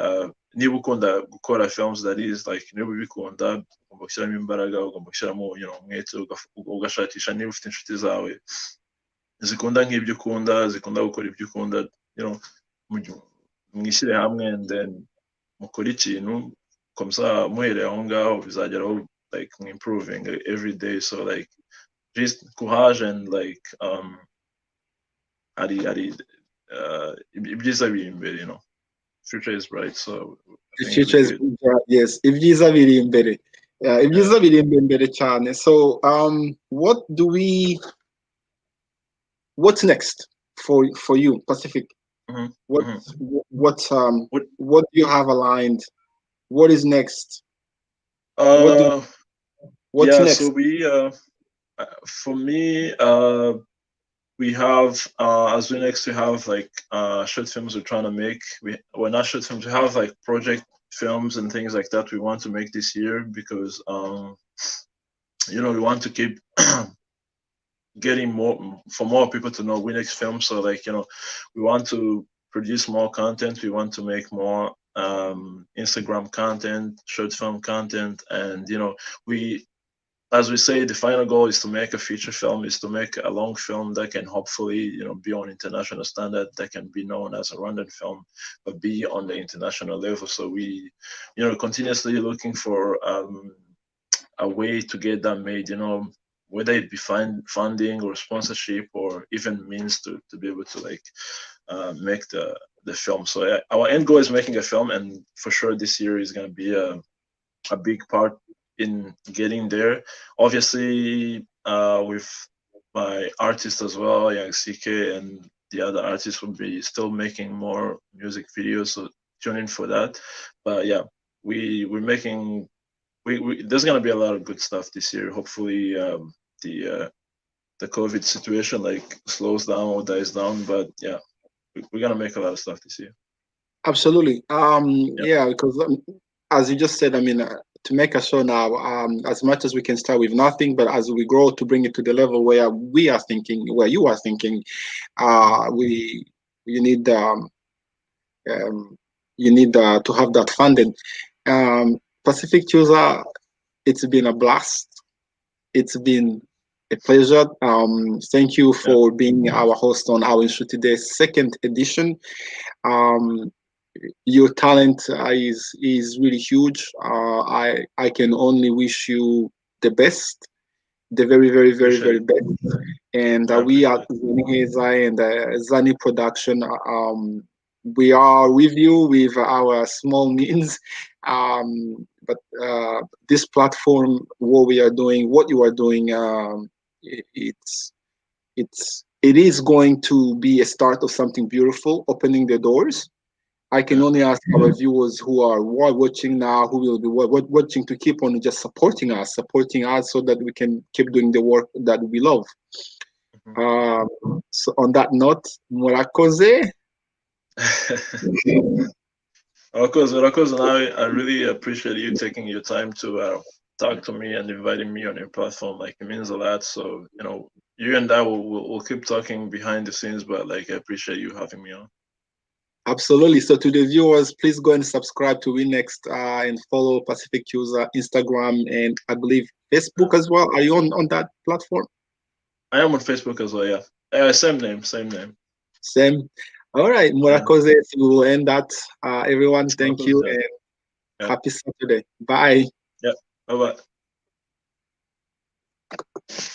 Niba ukunda gukora films, that is like, niba ubikunda ugomba gushyiramo imbaraga, ugomba gushyiramo umwete, ugashakisha niba ufite inshuti zawe zikunda nk'ibyo ukunda, zikunda gukora ibyo ukunda, mwishyire hamwe, and then mukore ikintu komsa, muhereye aho ngaho bizageraho, like improving every day. So like just courage, and like ari ibyiza biri imbere, future is bright. So I The think it'll future be is good. bright, yes. Ibyiza biri imbere. Ibyiza Yeah. biri imbere cyane. So what's next for you, Pacific? Mm-hmm. What Mm-hmm. what What? what do you have aligned? What is next? What do Uh, what's yeah. So next? for me, we have as we next we have like short films we're trying to make. We're not short films. We have like project films and things like that we want to make this year, because we want to keep getting more people to know Winx Film. So like, we want to produce more content. We want to make more Instagram content, short film content, and we, as we say, the final goal is to make a feature film, is to make a long film that can hopefully, be on international standard, that can be known as a Rwandan film, but be on the international level. So we, continuously looking for a way to get that made, whether it be funding or sponsorship, or even means to be able to like make the film. So our end goal is making a film, and for sure this year is going to be a big part in getting there. Obviously, with my artist as well, Young CK, and the other artists will be still making more music videos. So tune in for that. But yeah, we're making. There's gonna be a lot of good stuff this year. Hopefully, the COVID situation like slows down or dies down. But yeah, we're gonna make a lot of stuff this year. Absolutely. Yeah. Yeah, because as you just said, I mean, to make a show now, as much as we can start with nothing, but as we grow to bring it to the level where we are thinking, where you are thinking, we you need um, you need to have that funded. Pacific User, it's been a blast. It's been a pleasure. Thank you Yeah. for being our host on our Inshuti Day second edition. Um, your talent is really huge. I can only wish you the best, the very very very Appreciate very it. best. And I we appreciate at it. Zani and Zani Production, we are with you with our small means. But this platform, what we are doing, what you are doing, it's it is going to be a start of something beautiful, opening the doors. I can only ask our viewers who are watching now, who will be watching, to keep on just supporting us, so that we can keep doing the work that we love. So on that note, murakoze. Of course, and I really appreciate you taking your time to talk to me and inviting me on your platform. Like, it means a lot. So, you and I will keep talking behind the scenes, but like, I appreciate you having me on. Absolutely. So to the viewers, please go and subscribe to WinNext, and follow Pacific Cyusa Instagram, and I believe Facebook as well. Are you on that platform? I am on Facebook as well. Yeah, same name. Same. All right, Murakoze. We will end that. Everyone, thank you, and happy Saturday. Bye. Yeah. Bye bye.